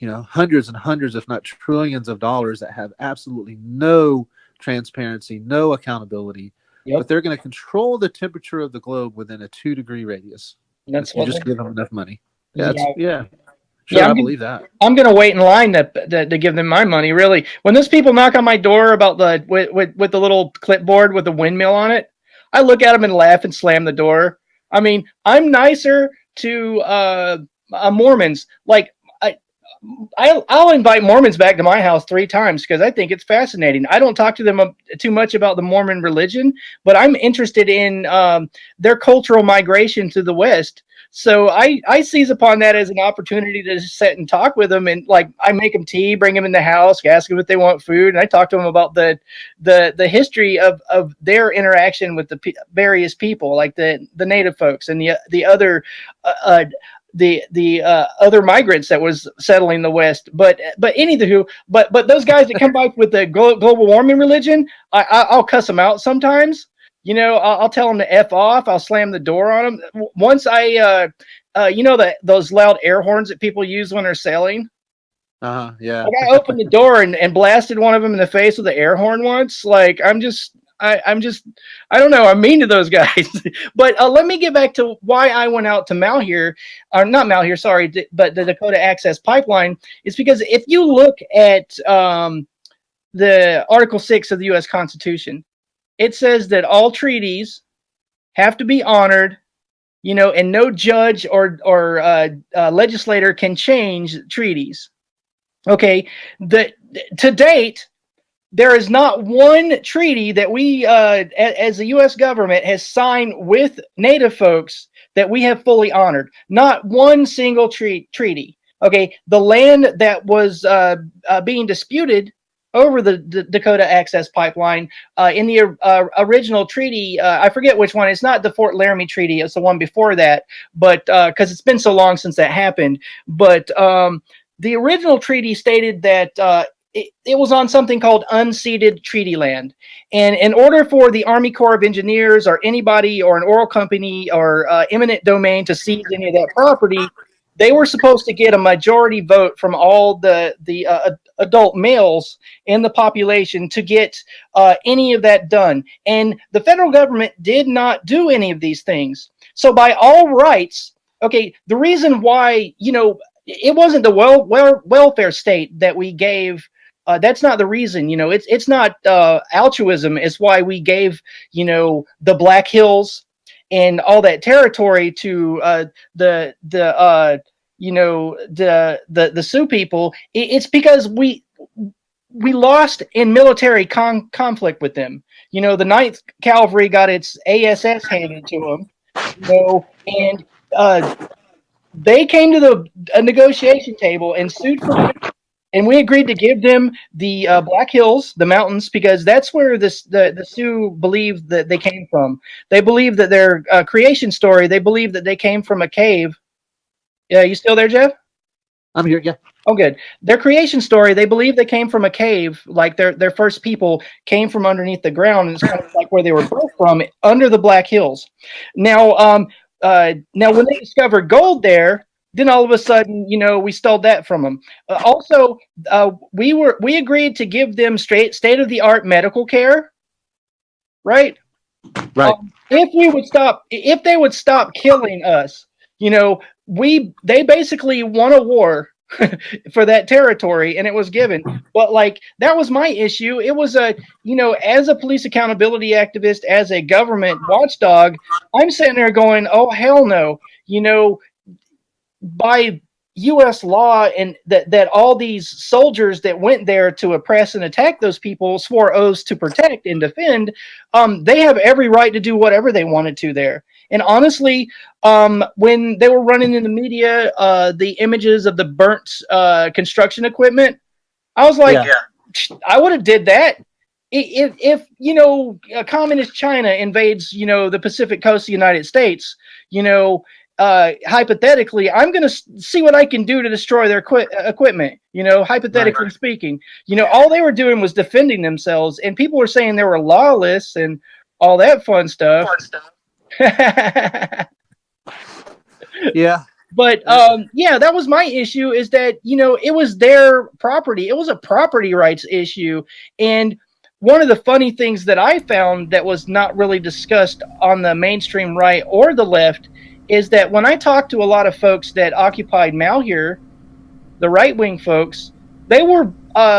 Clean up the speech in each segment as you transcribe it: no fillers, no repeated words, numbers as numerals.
hundreds and hundreds, if not trillions of dollars that have absolutely no transparency, no accountability, but Yep. they're going to control the temperature of the globe within a 2-degree radius That's if you what. just give them enough money. Yeah, Yeah. sure, Yeah. I believe that. I'm gonna wait in line to give them my money. Really, when those people knock on my door about the with the little clipboard with the windmill on it, I look at them and laugh and slam the door. I mean, I'm nicer to Mormons. Like I'll invite Mormons back to my house 3 times because I think it's fascinating. I don't talk to them too much about the Mormon religion, but I'm interested in their cultural migration to the West. So I seize upon that as an opportunity to sit and talk with them, and like I make them tea, bring them in the house, ask them if they want food, and I talk to them about the history of their interaction with the various people, like the native folks and the other other migrants that was settling the West. But anywho, but those guys that come back with the global warming religion, I'll cuss them out sometimes. I'll tell them to F off. I'll slam the door on them. Once those loud air horns that people use when they're sailing. Yeah. Like I opened the door and blasted one of them in the face with the air horn once. Like I'm just, I don't know. I'm mean to those guys. But let me get back to why I went out to Malheur, or not Malheur, sorry, but the Dakota Access Pipeline. Is because if you look at the Article 6 of the U.S. Constitution, it says that all treaties have to be honored, and no judge or legislator can change treaties. Okay, to date, there is not one treaty that we, as the U.S. government, has signed with Native folks that we have fully honored. Not one single treaty. Okay, the land that was being disputed over the Dakota Access Pipeline in the original treaty, I forget which one. It's not the Fort Laramie Treaty. It's the one before that. But because it's been so long since that happened. But the original treaty stated that it was on something called unceded treaty land. And in order for the Army Corps of Engineers or anybody or an oil company or eminent domain to seize any of that property, they were supposed to get a majority vote from all the adult males in the population to get any of that done. And the federal government did not do any of these things. So by all rights, okay, the reason why, it wasn't the welfare state that we gave. That's not the reason. It's not altruism. It's why we gave, the Black Hills and all that territory to the Sioux people. It's because we lost in military conflict with them. The Ninth Cavalry got its ASS handed to them. And they came to a negotiation table and sued for them. And we agreed to give them the Black Hills, the mountains, because that's where the Sioux believed that they came from. They believe that their creation story, they believe that they came from a cave. Yeah, you still there, Jeff? I'm here, yeah. Oh, good. Their creation story, they believe they came from a cave, like their first people came from underneath the ground, and it's kind of like where they were birthed from, under the Black Hills. Now, when they discovered gold there, then all of a sudden, we stole that from them. Also, we agreed to give them state of the art medical care, right? Right. If they would stop killing us, they basically won a war for that territory, and it was given. But that was my issue. It was as a police accountability activist, as a government watchdog, I'm sitting there going, oh hell no, by U.S. law, and that all these soldiers that went there to oppress and attack those people swore oaths to protect and defend. They have every right to do whatever they wanted to there. And honestly, when they were running in the media the images of the burnt construction equipment, I was like, yeah. I would have did that. If communist China invades the Pacific coast of the United States, hypothetically, I'm going to see what I can do to destroy their equipment, hypothetically speaking. All they were doing was defending themselves, and people were saying they were lawless and all that fun stuff. Yeah. But yeah, that was my issue. Is that it was their property. It was a property rights issue, and one of the funny things that I found that was not really discussed on the mainstream right or the left is that when I talked to a lot of folks that occupied Malheur, the right wing folks, they were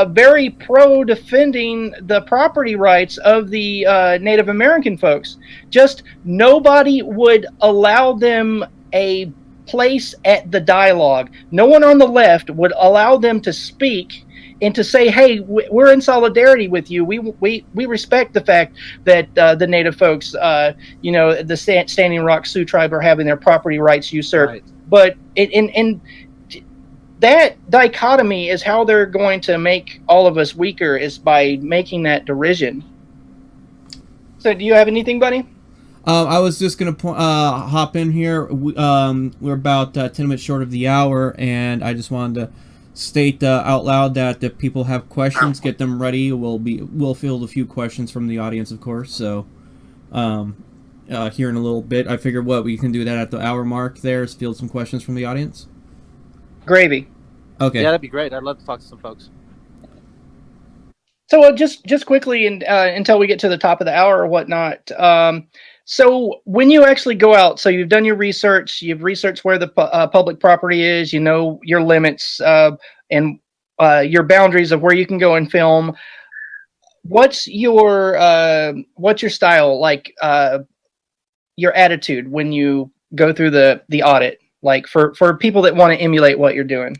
very pro defending the property rights of the Native American folks. Just nobody would allow them a place at the dialogue. No one on the left would allow them to speak and to say, "Hey, we're in solidarity with you. We respect the fact that the Native folks, the Standing Rock Sioux tribe, are having their property rights usurped." Right. But in that dichotomy is how they're going to make all of us weaker, is by making that derision. So do you have anything, buddy? I was just gonna hop in here. We're about 10 minutes short of the hour, and I just wanted to state out loud that if people have questions, get them ready. We'll field a few questions from the audience, of course. So here in a little bit, I figured we can do that at the hour mark. There is field some questions from the audience. Gravy. Okay. Yeah, that'd be great. I'd love to talk to some folks. So just quickly, and until we get to the top of the hour or whatnot. So when you actually go out, so you've done your research, you've researched where the public property is, you know your limits and your boundaries of where you can go and film. What's your style like? Your attitude when you go through the audit, like for people that want to emulate what you're doing?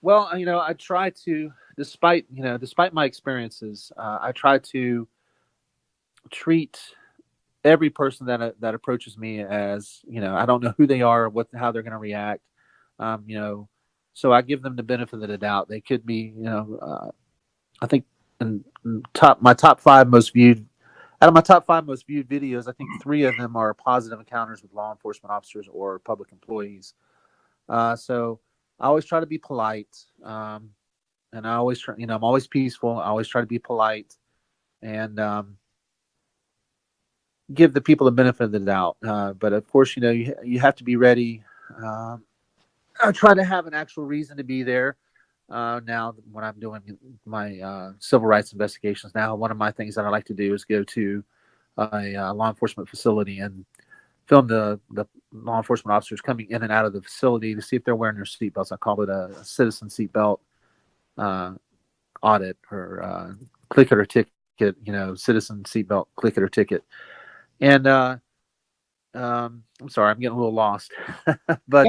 Well, I try to, despite my experiences, I try to treat every person that approaches me as, I don't know who they are, how they're going to react. So I give them the benefit of the doubt. They could be, I think my top five most viewed videos, I think 3 of them are positive encounters with law enforcement officers or public employees. So I always try to be polite. And I always try, I'm always peaceful. I always try to be polite and give the people the benefit of the doubt. But of course, you have to be ready. I try to have an actual reason to be there. Now, when I'm doing my civil rights investigations, now one of my things that I like to do is go to a law enforcement facility and film the law enforcement officers coming in and out of the facility to see if they're wearing their seatbelts. I call it a citizen seatbelt audit, or click it or ticket, citizen seatbelt, click it or ticket. And I'm sorry, I'm getting a little lost. But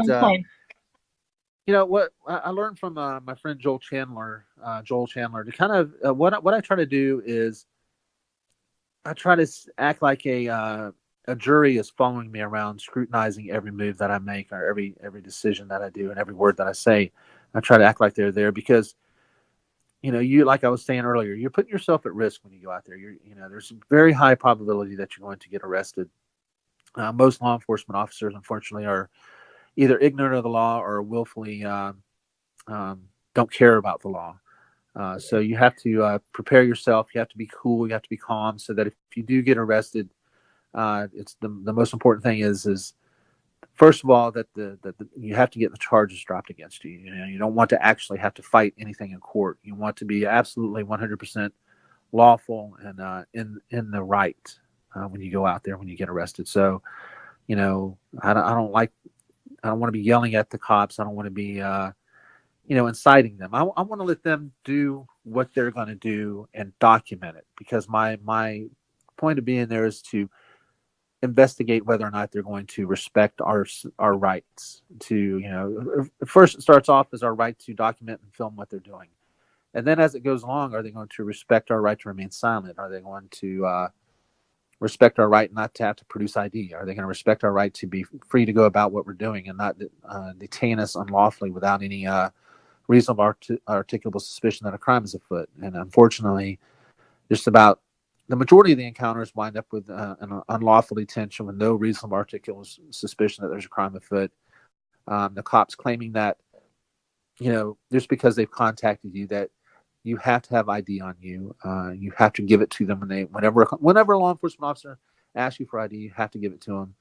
what I learned from my friend Joel Chandler, to kind of what I try to do is I try to act like a jury is following me around, scrutinizing every move that I make, or every decision that I do, and every word that I say. I try to act like they're there because, you, like I was saying earlier, you're putting yourself at risk when you go out there. There's a very high probability that you're going to get arrested. Most law enforcement officers, unfortunately, are either ignorant of the law or willfully don't care about the law. So you have to prepare yourself. You have to be cool. You have to be calm, so that if you do get arrested, it's the most important thing is first of all that you have to get the charges dropped against you. You don't want to actually have to fight anything in court. You want to be absolutely 100% lawful and in the right when you go out there, when you get arrested. So I don't want to be yelling at the cops. I don't want to be inciting them. I want to let them do what they're going to do and document it, because my point of being there is to investigate whether or not they're going to respect our rights to, first it starts off as our right to document and film what they're doing. And then as it goes along, are they going to respect our right to remain silent? Are they going to respect our right not to have to produce ID? Are they going to respect our right to be free to go about what we're doing and not detain us unlawfully without any reasonable articulable suspicion that a crime is afoot? And unfortunately, just about the majority of the encounters wind up with an unlawful detention with no reasonable articulable suspicion that there's a crime afoot. The cops claiming that, just because they've contacted you, that you have to have ID on you. You have to give it to them whenever a law enforcement officer asks you for ID, you have to give it to them,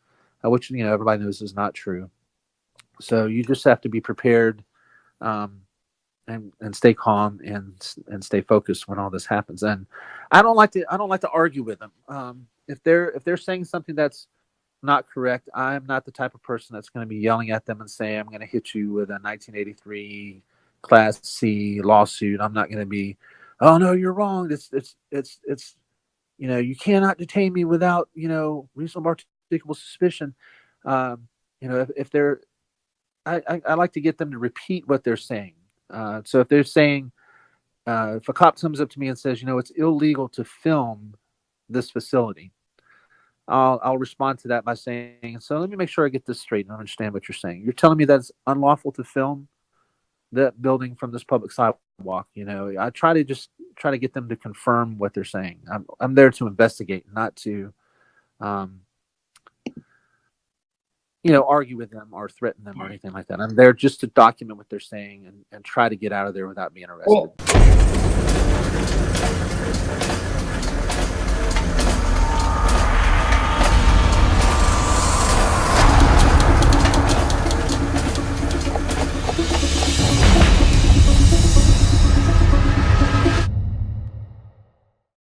which everybody knows is not true. So you just have to be prepared, and stay calm and stay focused when all this happens. And I don't like to argue with them. If they're saying something that's not correct, I'm not the type of person that's going to be yelling at them and saying I'm going to hit you with a 1983 Class C lawsuit. I'm not going to be, oh no, you're wrong. It's you cannot detain me without reasonable articulable suspicion. If they're, I like to get them to repeat what they're saying. So if they're saying, if a cop comes up to me and says, it's illegal to film this facility, I'll respond to that by saying, so let me make sure I get this straight and understand what you're saying. You're telling me that it's unlawful to film that building from this public sidewalk. I try to get them to confirm what they're saying. I'm there to investigate, not to, argue with them or threaten them or anything like that. I'm there just to document what they're saying and try to get out of there without being arrested. Well,